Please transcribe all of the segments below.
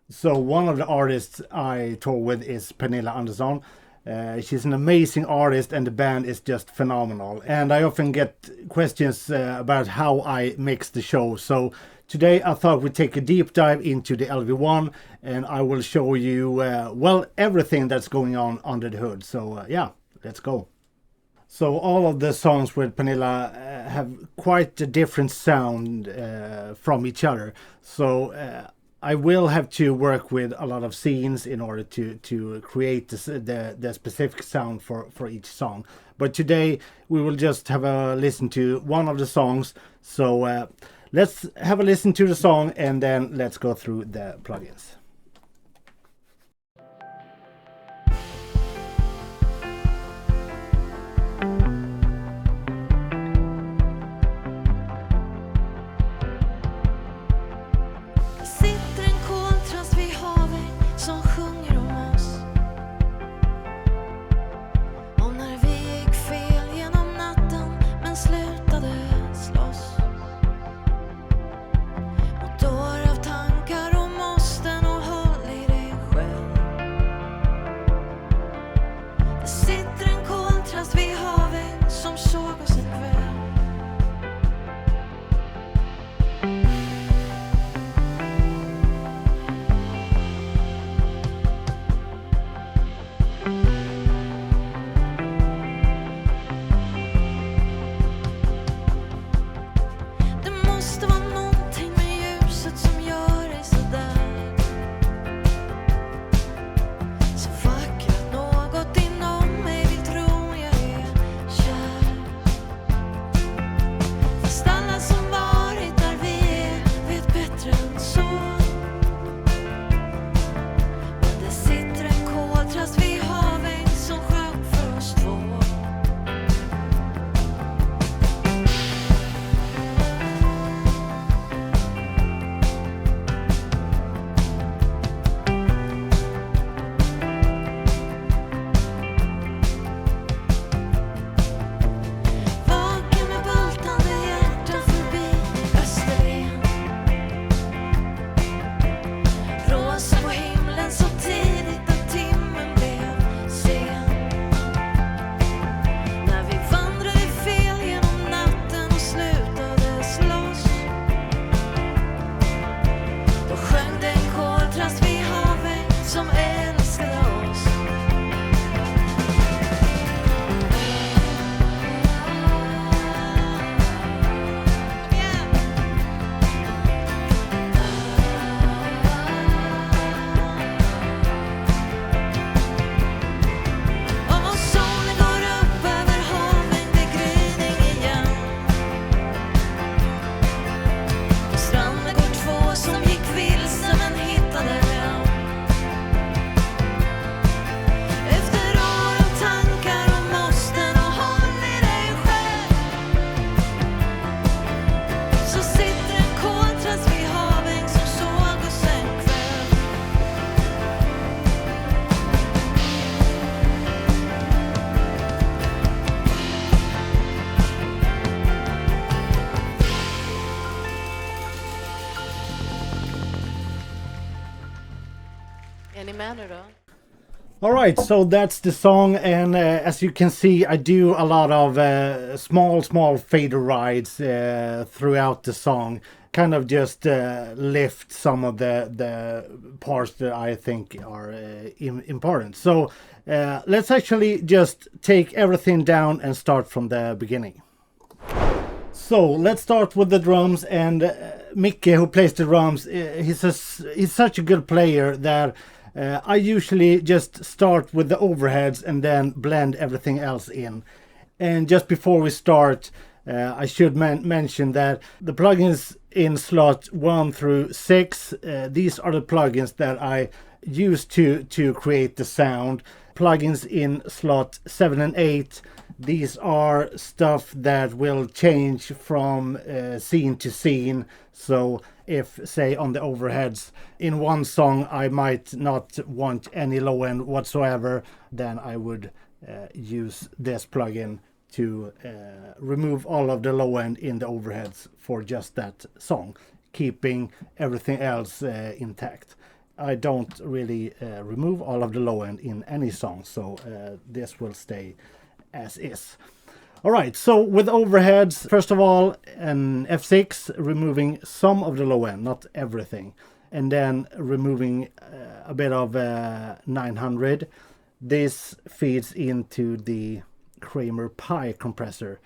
So one of the artists I tour with is Pernilla Andersson. She's an amazing artist and the band is just phenomenal. And I often get questions about how I mix the show. So today I thought we'd take a deep dive into the LV1 and I will show you, well, everything that's going on under the hood. So yeah, let's go. So all of the songs with Pernilla have quite a different sound from each other. So I will have to work with a lot of scenes in order to create the specific sound for each song. But today we will just have a listen to one of the songs. So let's have a listen to the song and then let's go through the plugins. All right, so that's the song, and as you can see, I do a lot of small fader rides throughout the song, kind of just lift some of the parts that I think are important. So let's actually just take everything down and start from the beginning. So let's start with the drums, and Micke, who plays the drums, he's such a good player that I usually just start with the overheads and then blend everything else in. And just before we start, I should mention that the plugins in slot 1 through 6, these are the plugins that I use to create the sound. Plugins in slot 7 and 8, these are stuff that will change from scene to scene. So if, say, on the overheads in one song I might not want any low end whatsoever, then I would use this plugin to remove all of the low end in the overheads for just that song, keeping everything else intact. I don't really remove all of the low end in any song, so this will stay as is. All right, so with overheads, first of all, an F6, removing some of the low end, not everything, and then removing a bit of 900. This feeds into the Kramer Pi compressor,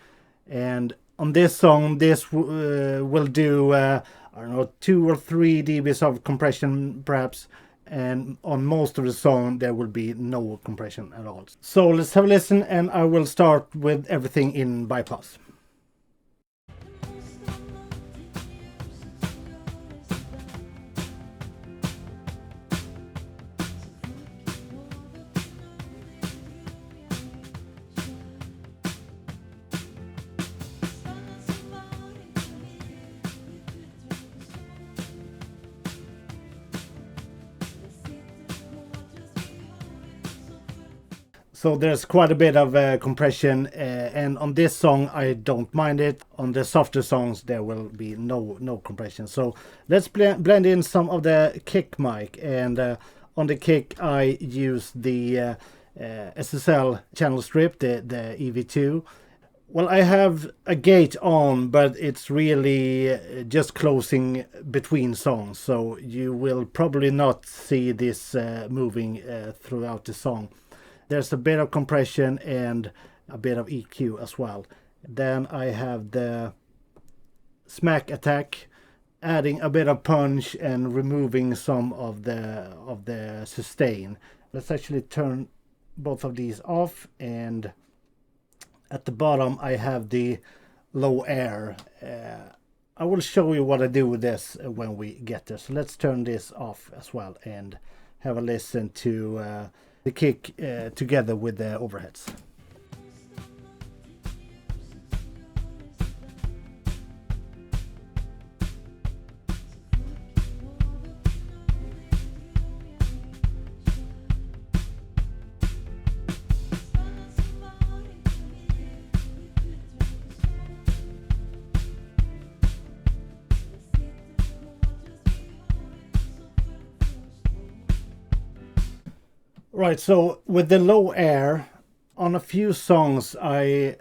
and on this song, this will do, I don't know, 2 or 3 dBs of compression perhaps, and on most of the song there will be no compression at all. So let's have a listen, and I will start with everything in bypass. So there's quite a bit of compression, and on this song I don't mind it. On the softer songs there will be no compression. So let's blend in some of the kick mic, and on the kick I use the SSL channel strip, the EV2. Well, I have a gate on, but it's really just closing between songs, so you will probably not see this moving throughout the song. There's a bit of compression and a bit of EQ as well. Then I have the smack attack, adding a bit of punch and removing some of the sustain. Let's actually turn both of these off, and at the bottom I have the low air. I will show you what I do with this when we get there. So let's turn this off as well and have a listen to the kick together with the overheads. Right, so with the low air, on a few songs I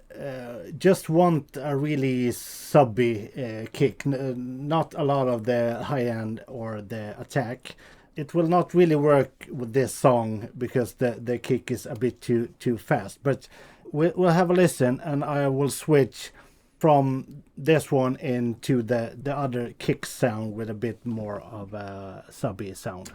just want a really subby kick, not a lot of the high end or the attack. It will not really work with this song because the kick is a bit too fast, but we'll have a listen, and I will switch from this one into the other kick sound with a bit more of a subby sound.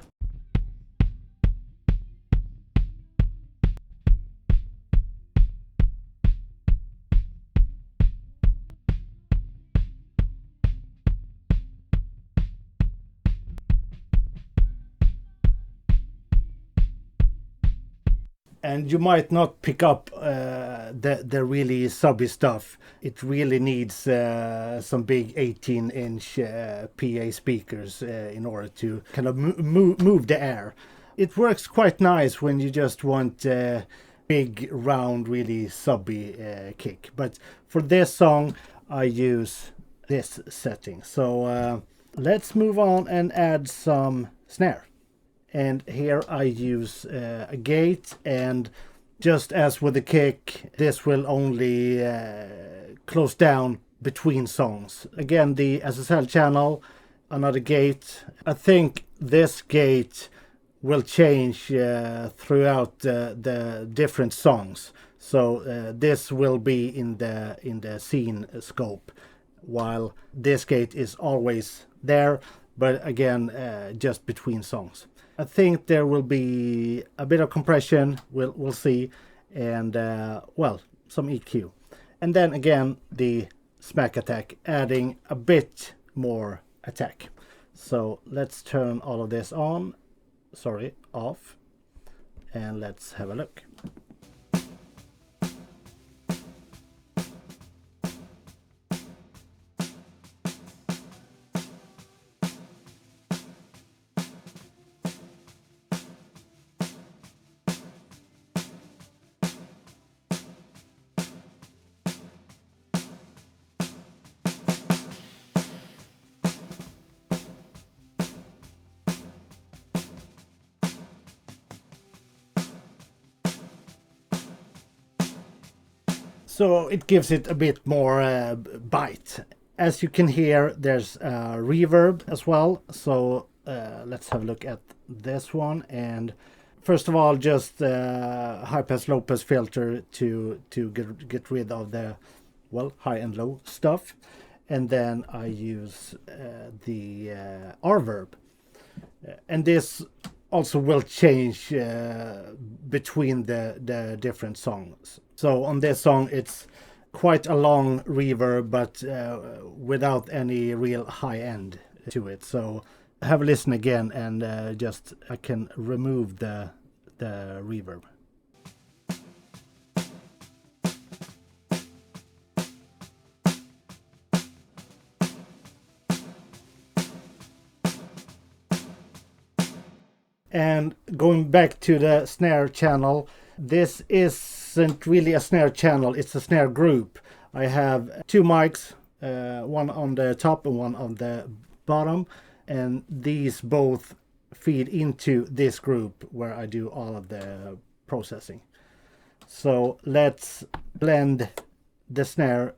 And you might not pick up the really subby stuff. It really needs some big 18-inch PA speakers in order to kind of move the air. It works quite nice when you just want big, round, really subby kick. But for this song, I use this setting. So let's move on and add some snare. And here I use a gate, and just as with the kick, this will only close down between songs. Again, the SSL channel, another gate. I think this gate will change throughout the different songs. So this will be in the scene scope, while this gate is always there, but again, just between songs. I think there will be a bit of compression, we'll see, and well, some EQ. And then again, the smack attack, adding a bit more attack. So let's turn all of this off, and let's have a look. So it gives it a bit more bite. As you can hear, there's reverb as well. So let's have a look at this one. And first of all, just high pass, low pass filter to get rid of the, well, high and low stuff. And then I use the reverb. And this also will change between the different songs. So on this song, it's quite a long reverb, but without any real high end to it. So have a listen again, and just I can remove the reverb. And going back to the snare channel, this isn't really a snare channel, it's a snare group. I have two mics, one on the top and one on the bottom, and these both feed into this group where I do all of the processing. So let's blend the snare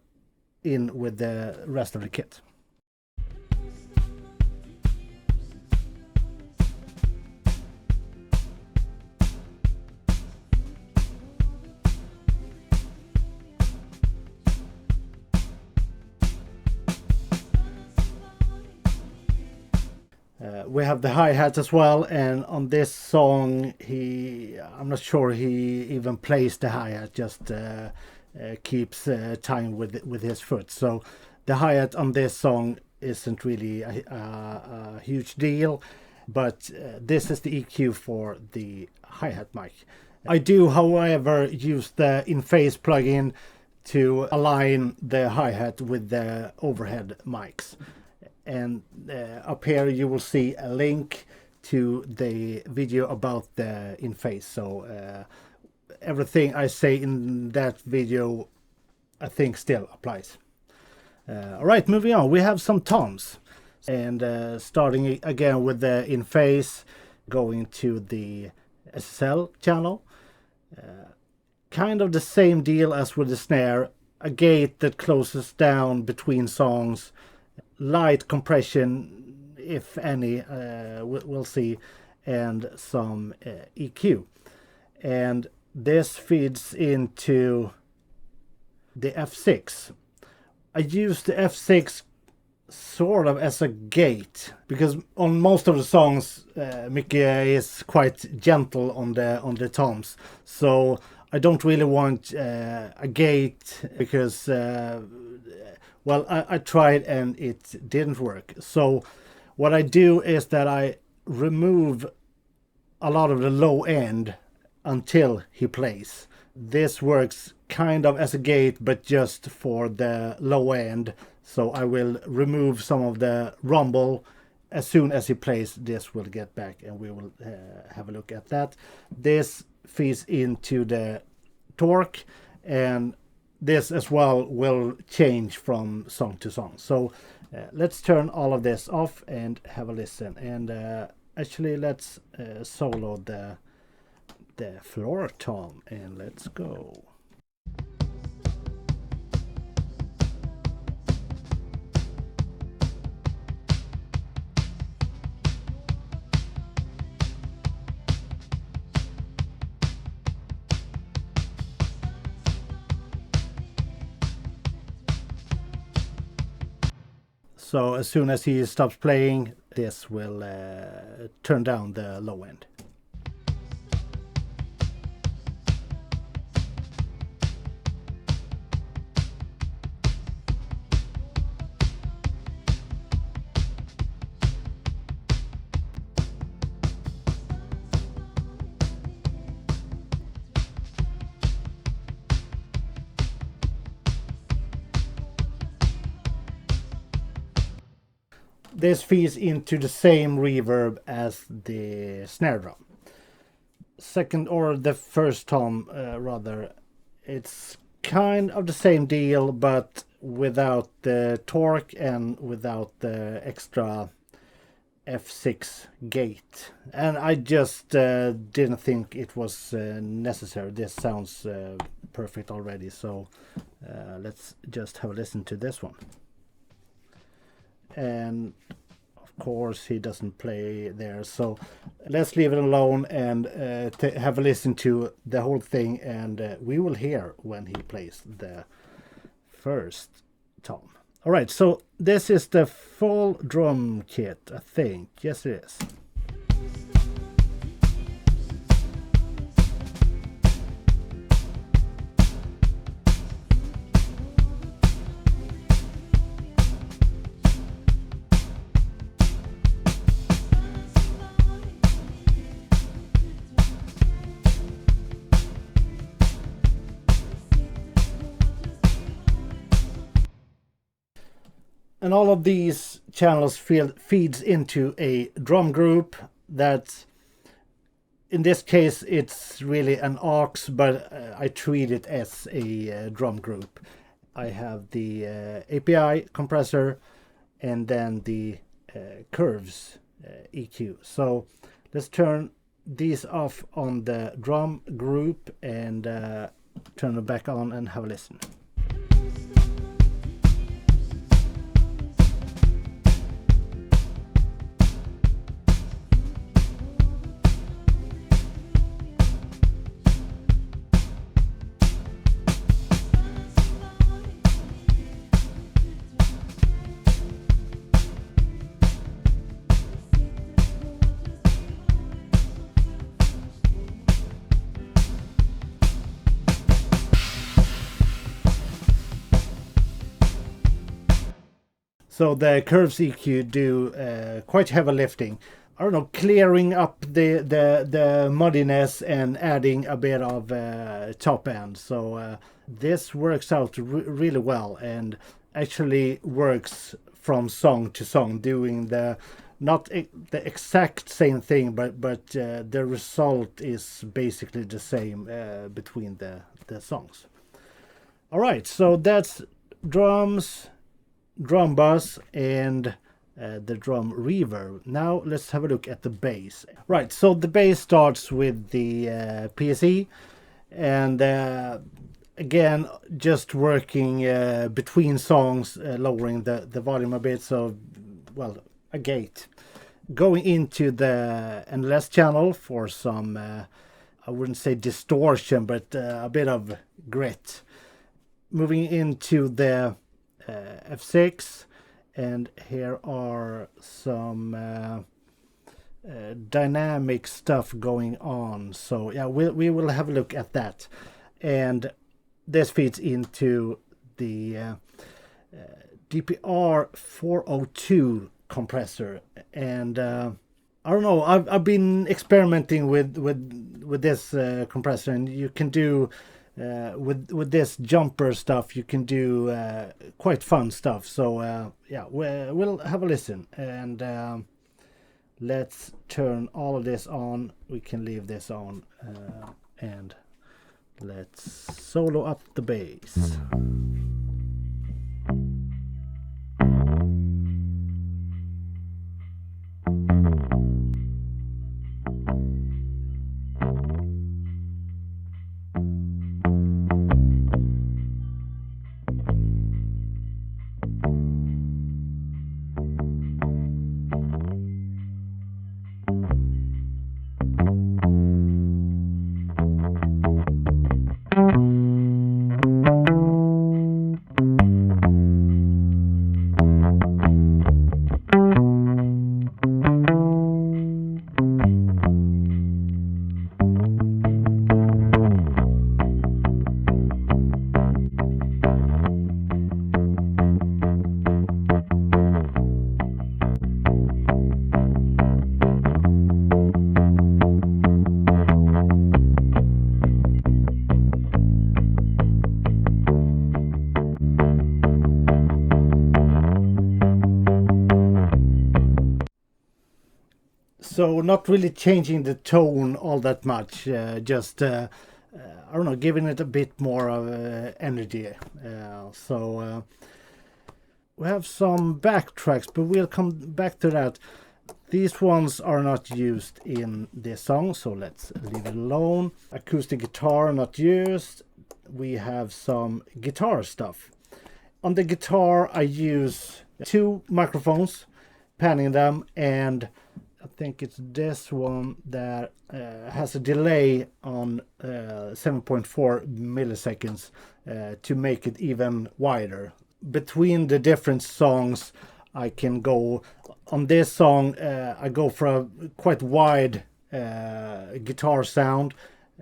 in with the rest of the kit. We have the hi-hat as well, and on this song I'm not sure he even plays the hi-hat, just keeps time with his foot. So the hi-hat on this song isn't really a huge deal, but this is the EQ for the hi-hat mic. I do, however, use the in-phase plugin to align the hi-hat with the overhead mics. And up here you will see a link to the video about the in-phase. So everything I say in that video I think still applies. Alright, moving on, we have some toms. And starting again with the in-phase, going to the SSL channel. Kind of the same deal as with the snare, a gate that closes down between songs, light compression, if any, we'll see, and some EQ. And this feeds into the F6. I use the F6 sort of as a gate, because on most of the songs Mickey is quite gentle on the toms, so I don't really want a gate, because well, I tried and it didn't work. So what I do is that I remove a lot of the low end until he plays. This works kind of as a gate, but just for the low end. So I will remove some of the rumble. As soon as he plays, this will get back, and we will have a look at that. This feeds into the torque, and this as well will change from song to song. So let's turn all of this off and have a listen. And actually let's solo the floor tom, and let's go. So as soon as he stops playing, this will turn down the low end. This feeds into the same reverb as the snare drum. Second, or the first tom rather, it's kind of the same deal, but without the torque and without the extra F6 gate. And I just didn't think it was necessary. This sounds perfect already. So let's just have a listen to this one. And of course he doesn't play there, so let's leave it alone and have a listen to the whole thing, and we will hear when he plays the first tom. All right, so this is the full drum kit, I think. Yes, it is. And all of these channels feeds into a drum group that, in this case, it's really an aux, but I treat it as a drum group. I have the API compressor and then the curves EQ. So let's turn these off on the drum group and turn them back on and have a listen. So the curves EQ do quite heavy lifting. I don't know, clearing up the muddiness and adding a bit of top end. So this works out really well, and actually works from song to song, doing not the exact same thing, but the result is basically the same between the songs. All right, so that's drums, drum bass, and the drum reverb. Now let's have a look at the bass. Right, so the bass starts with the PSE, and again, just working between songs, lowering the volume a bit, so, well, a gate. Going into the NLS channel for some, I wouldn't say distortion, but a bit of grit. Moving into the F6, and here are some dynamic stuff going on. So yeah, we will have a look at that, and this feeds into the DPR 402 compressor, and I don't know, I've been experimenting with this compressor, and you can do with this jumper stuff, you can do quite fun stuff. So yeah, we'll have a listen, and let's turn all of this on. We can leave this on, and let's solo up the bass. So not really changing the tone all that much, just I don't know, giving it a bit more of energy. So we have some backtracks, but we'll come back to that. These ones are not used in this song, so let's leave it alone. Acoustic guitar not used. we have some guitar stuff. On the guitar, I use 2 microphones, panning them, and I think it's this one that has a delay on 7.4 milliseconds to make it even wider. Between the different songs, I can go, on this song, I go for a quite wide guitar sound.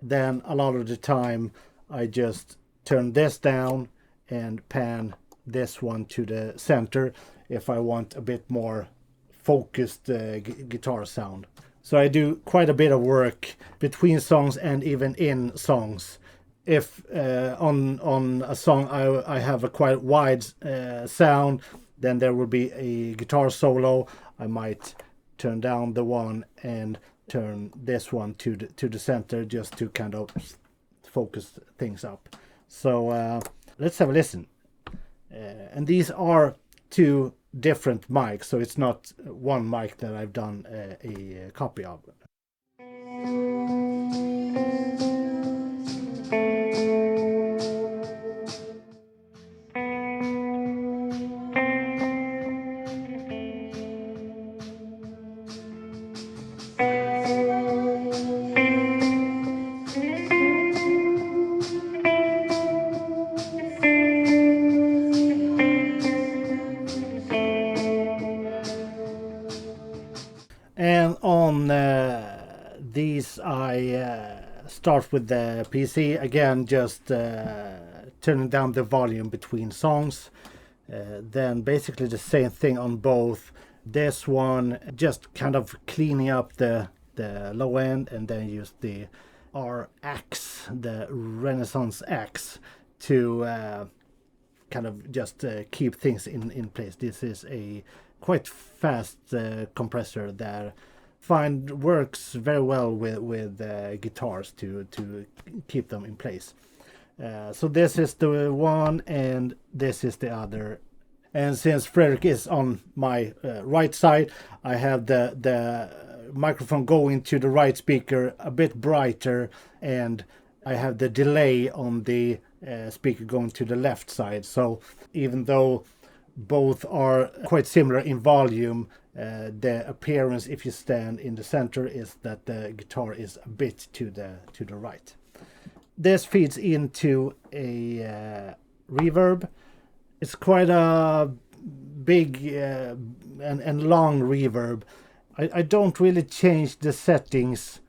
Then a lot of the time, I just turn this down and pan this one to the center if I want a bit more focused guitar sound. So I do quite a bit of work between songs and even in songs. If on a song I have a quite wide sound, then there will be a guitar solo. I might turn down the one and turn this one to the center just to kind of focus things up. So let's have a listen. And these are 2 different mics, so it's not one mic that I've done a copy of. And on these I start with the PC again, just turning down the volume between songs. Then basically the same thing on both. This one just kind of cleaning up the low end, and then use the RX, the Renaissance X, to kind of just keep things in place. This is a quite fast compressor that find works very well with guitars to keep them in place. So this is the one and this is the other. And since Fredrik is on my right side, I have the microphone going to the right speaker a bit brighter, and I have the delay on the speaker going to the left side. So even though both are quite similar in volume, the appearance if you stand in the center is that the guitar is a bit to the right. This feeds into a reverb. It's quite a big and long reverb. I don't really change the settings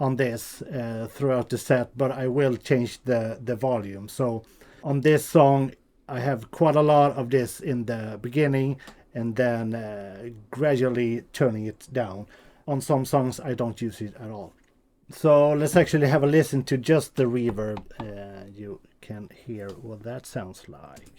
on this throughout the set, but I will change the volume. So on this song I have quite a lot of this in the beginning and then gradually turning it down. On some songs I don't use it at all. So let's actually have a listen to just the reverb. You can hear what that sounds like.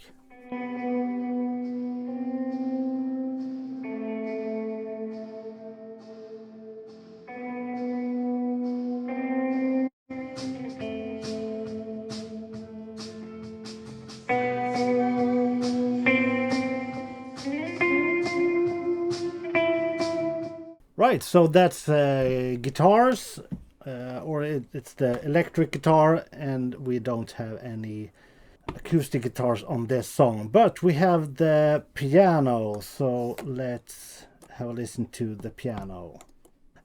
Right, so that's guitars, or it's the electric guitar, and we don't have any acoustic guitars on this song, but we have the piano, so let's have a listen to the piano.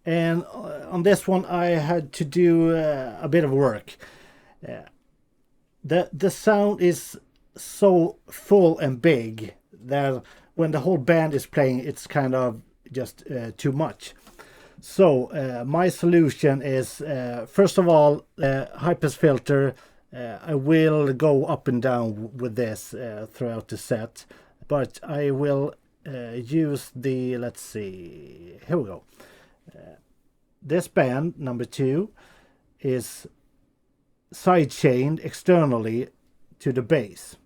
And on this one I had to do a bit of work. The sound is so full and big that when the whole band is playing it's kind of just too much. So my solution is first of all high pass filter. I will go up and down with this throughout the set, but I will use the, let's see, here we go. This band number 2 is sidechained externally to the bass.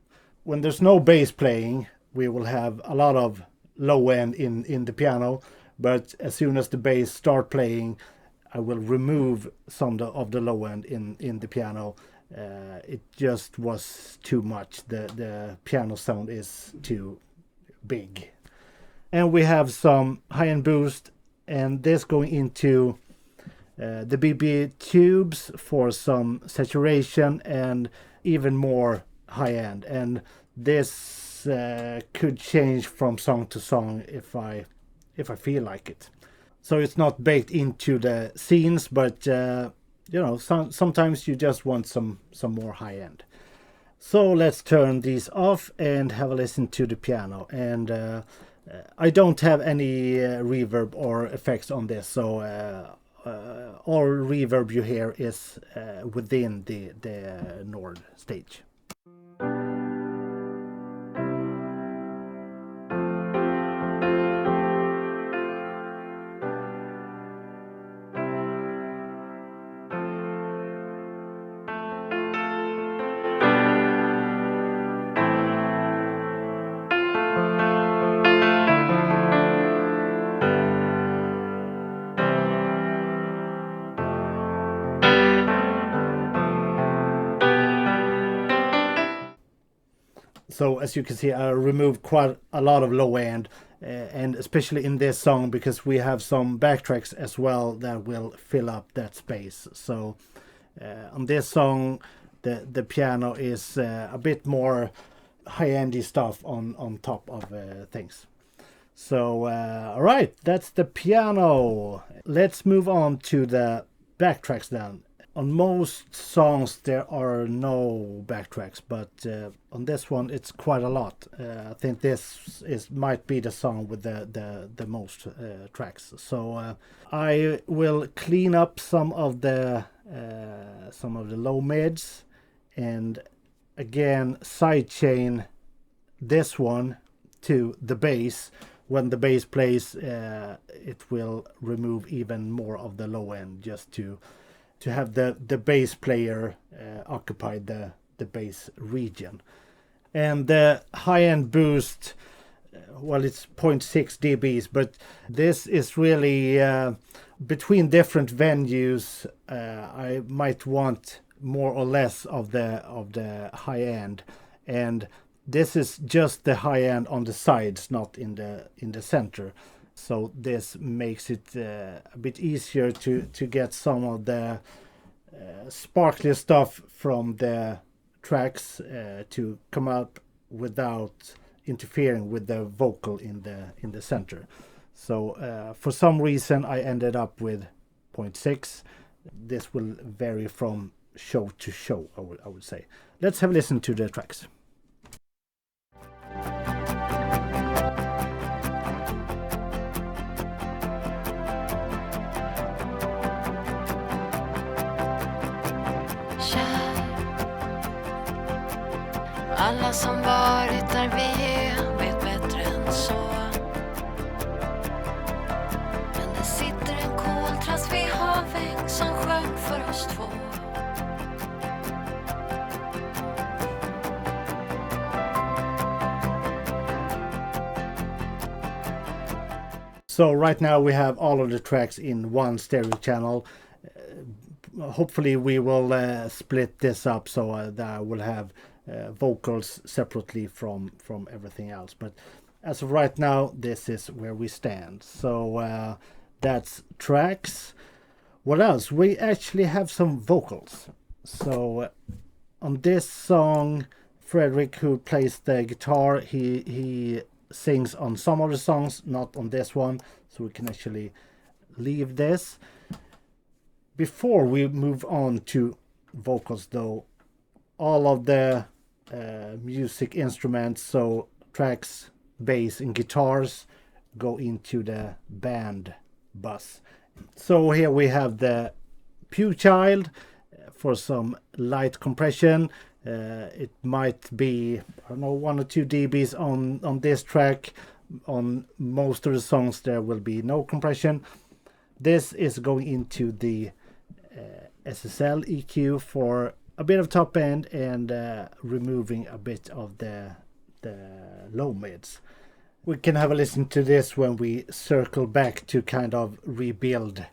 When there's no bass playing we will have a lot of low end in the piano, but as soon as the bass start playing I will remove some of the low end in the piano. It just was too much. The piano sound is too big. And we have some high-end boost, and this going into the BB tubes for some saturation, and even more high end, and this could change from song to song if I feel like it. So it's not baked into the scenes, but sometimes you just want some more high end. So let's turn these off and have a listen to the piano. And I don't have any reverb or effects on this, so all reverb you hear is within the Nord stage. So as you can see, I removed quite a lot of low end, and especially in this song, because we have some backtracks as well that will fill up that space. So on this song, the piano is a bit more high-endy stuff on top of things. So all right, that's the piano. Let's move on to the backtracks then. On most songs there are no backtracks, but on this one it's quite a lot. I think this might be the song with the most tracks. So I will clean up some of the low mids, and again sidechain this one to the bass. When the bass plays, it will remove even more of the low end, just to have the bass player occupy the bass region. And the high-end boost, well, it's 0.6 dBs, but this is really between different venues. I might want more or less of the high end, and this is just the high end on the sides, not in the center. So this makes it a bit easier to get some of the sparkly stuff from the tracks to come up without interfering with the vocal in the center. So for some reason I ended up with 0.6. This will vary from show to show, I would say. Let's have a listen to the tracks. Alla som varit där vi är vet bättre än så. Men det sitter en koltrast vid haväng som sjöng för oss två. So right now we have all of the tracks in one stereo channel. Hopefully we will split this up so that I will have vocals separately from everything else. But as of right now, this is where we stand. So that's tracks. What else? We actually have some vocals. So on this song, Frederick, who plays the guitar, he sings on some of the songs, not on this one, so we can actually leave this. Before we move on to vocals though, all of the music instruments, so tracks, bass and guitars, go into the band bus. So here we have the Pew Child for some light compression. It might be, I don't know, 1 or 2 dBs on this track. On most of the songs there will be no compression. This is going into the SSL EQ for a bit of top end and removing a bit of the low mids. We can have a listen to this when we circle back to kind of rebuild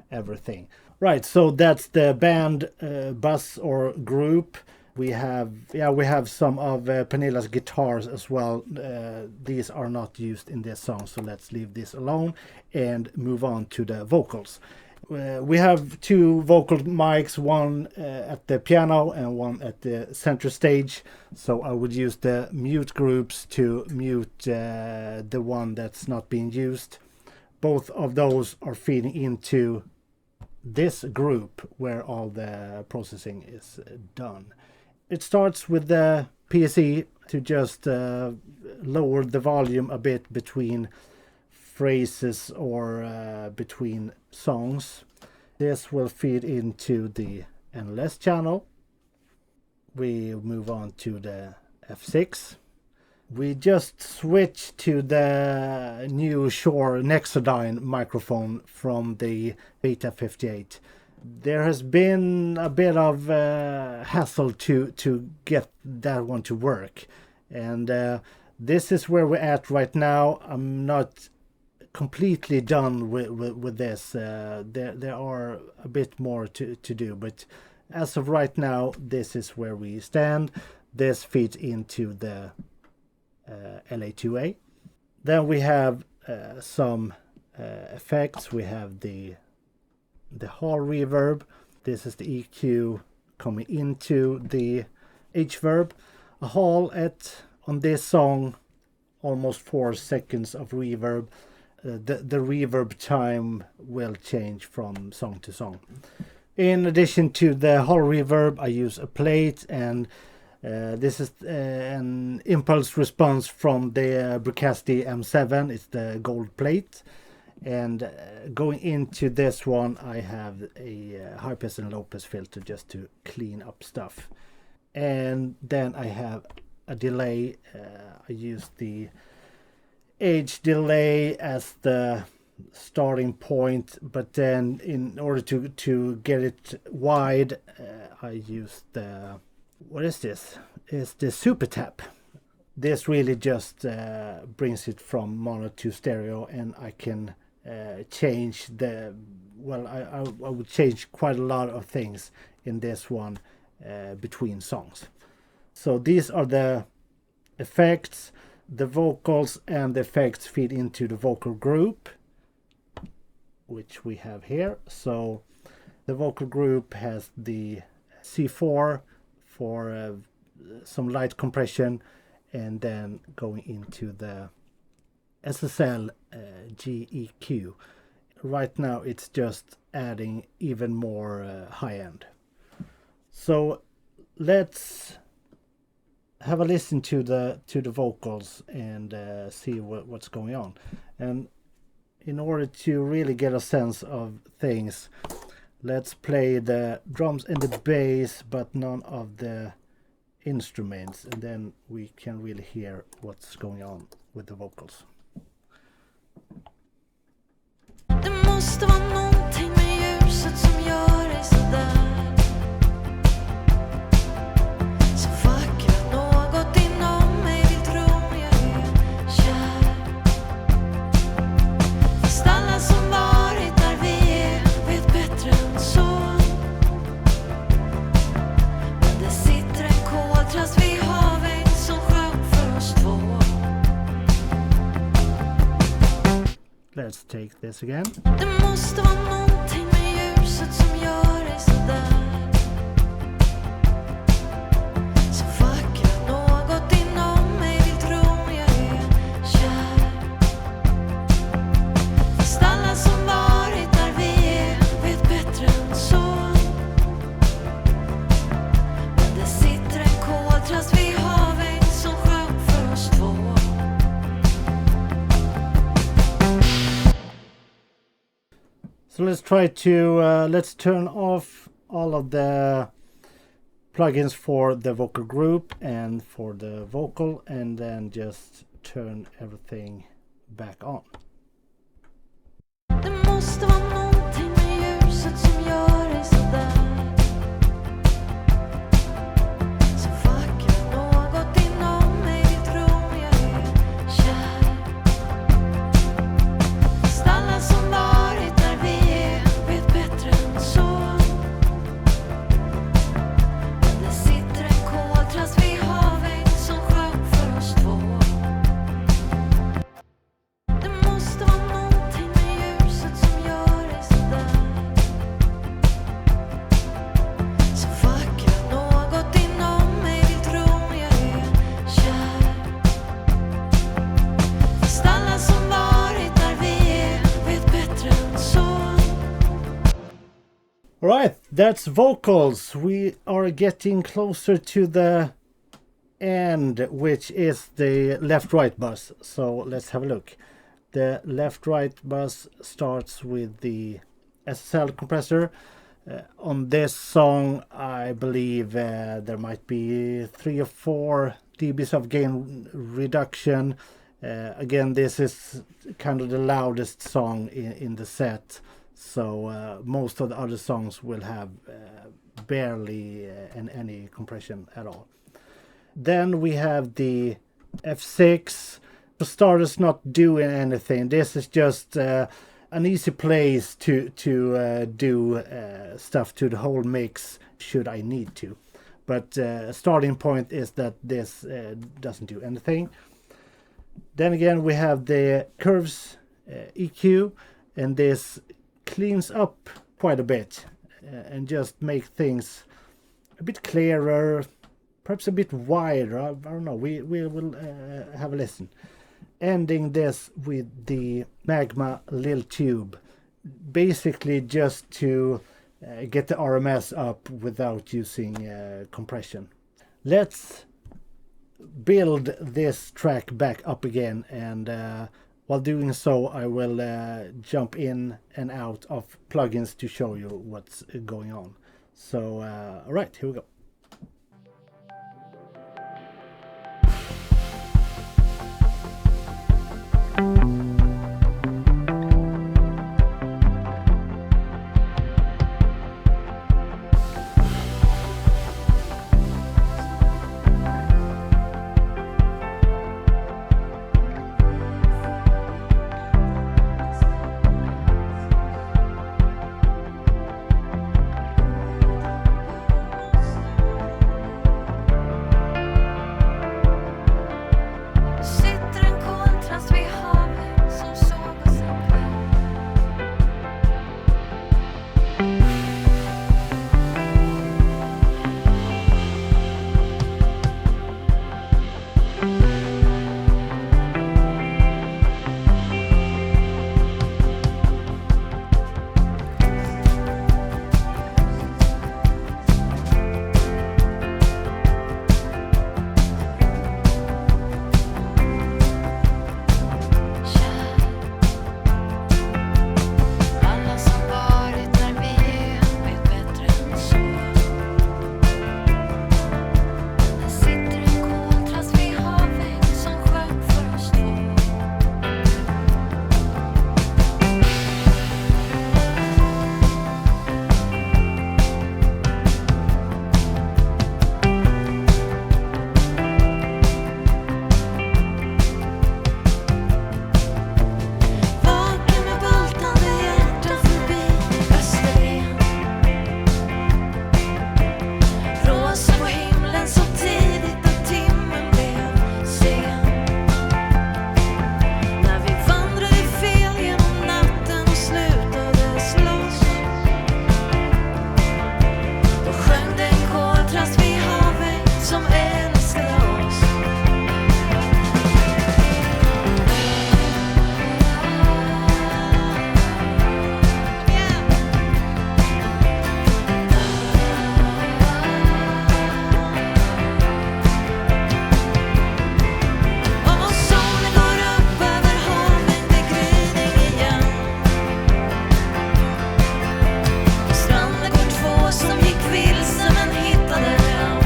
everything. Right, so that's the band bus or group. We have some of Pernilla's guitars as well. These are not used in this song, so let's leave this alone and move on to the vocals. We have two vocal mics, one at the piano and one at the center stage. So I would use the mute groups to mute the one that's not being used. Both of those are feeding into this group where all the processing is done. It starts with the PSE to just lower the volume a bit between phrases or between songs. This will feed into the NLS channel. We move on to the F6. We just switched to the new Shure Nexodyne microphone from the Beta 58. There has been a bit of hassle to get that one to work, and this is where we're at right now. I'm not completely done with this. There are a bit more to do, but as of right now, this is where we stand. This feeds into the LA2A. Then we have some effects. We have the hall reverb. This is the EQ coming into the H-verb. A hall on this song, almost 4 seconds of reverb. The reverb time will change from song to song. In addition to the hall reverb, I use a plate, and this is an impulse response from the Bricasti M7. It's the gold plate. And going into this one, I have a high pass and low pass filter just to clean up stuff. And then I have a delay. I use the age delay as the starting point, but then in order to get it wide, I use the, what is this? It's the Super Tap. This really just brings it from mono to stereo, and I can change the, well, I would change quite a lot of things in this one between songs. So these are the effects. The vocals and the effects feed into the vocal group, which we have here. So the vocal group has the C4 for some light compression, and then going into the SSL GEQ. Right now it's just adding even more high end. So let's have a listen to the vocals and see what's going on. And in order to really get a sense of things, let's play the drums and the bass, but none of the instruments, and then we can really hear what's going on with the vocals. Det måste vara någonting med ljuset som gör dig sådär. Så vackert något inom mig vill tro jag är kär. Fast alla som varit där vi är vet bättre än så. Men det sitter en koltrast vid havet som sjöng för oss två. Let's take this again. Det måste vara någonting med ljuset som gör dig sådär. Så vackert något inom mig vill tro jag är kär. Fast alla som varit där vi är vet bättre än så. Men det sitter en koltrast vid havet som sjöng för oss två. So let's try to let's turn off all of the plugins for the vocal group and for the vocal, and then just turn everything back on. Det måste vara någonting med ljuset som gör dig sådär. Så vackert något inom mig vill tro jag är kär. Fast alla som varit där vi är vet bättre än så. Men det sitter en koltrast vid havet som sjöng för oss två. Det måste vara någonting med ljuset som gör All right, that's vocals. We are getting closer to the end, which is the left-right bus. So let's have a look. The left-right bus starts with the SSL compressor. On this song, I believe there might be 3 or 4 dBs of gain reduction. Again, this is kind of the loudest song in the set. So most of the other songs will have barely any compression at all. Then we have the F6. The starters not doing anything. This is just an easy place to do stuff to the whole mix should I need to. But starting point is that this doesn't do anything. Then again we have the curves EQ, and this cleans up quite a bit and just make things a bit clearer, perhaps a bit wider. I don't know. We will have a listen. Ending this with the Magma Lil Tube, basically just to get the RMS up without using compression. Let's build this track back up again, and while doing so I will jump in and out of plugins to show you what's going on. So alright, here we go. Sitter en koltrast vid havet som såg oss en kväll. Alla som varit där med vet bättre än så. Där sitter en koltrast vid havet som sjöng för oss två. Vaken med bultande hjärta förbi Österlen. Rosa på himlen så tidigt att timmen blev sen. När vi vandrade fel genom natten och slutade slåss, då sjöng det en koltrast vid havet som älskade oss. Och solen går upp över havet, det är gryning igen. På stranden går två som gick vilse men hittade hem.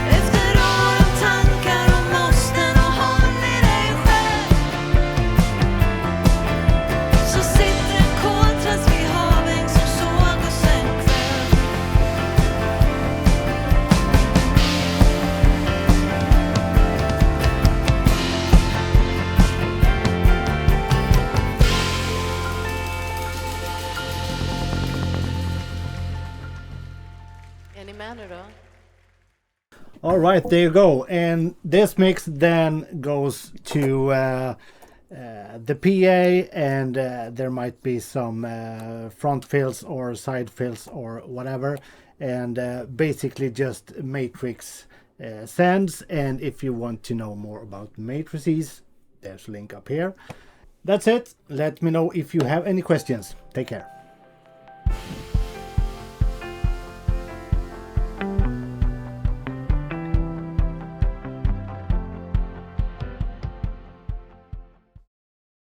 Efter år av tankar och måsten och håll i dig själv, så sitter en koltrast vid havet som såg oss en kväll. Är ni med nu då? All right, there you go. And this mix then goes to the PA, and there might be some front fills or side fills or whatever, and basically just matrix sends. And if you want to know more about matrices, there's a link up here. That's it. Let me know if you have any questions. Take care.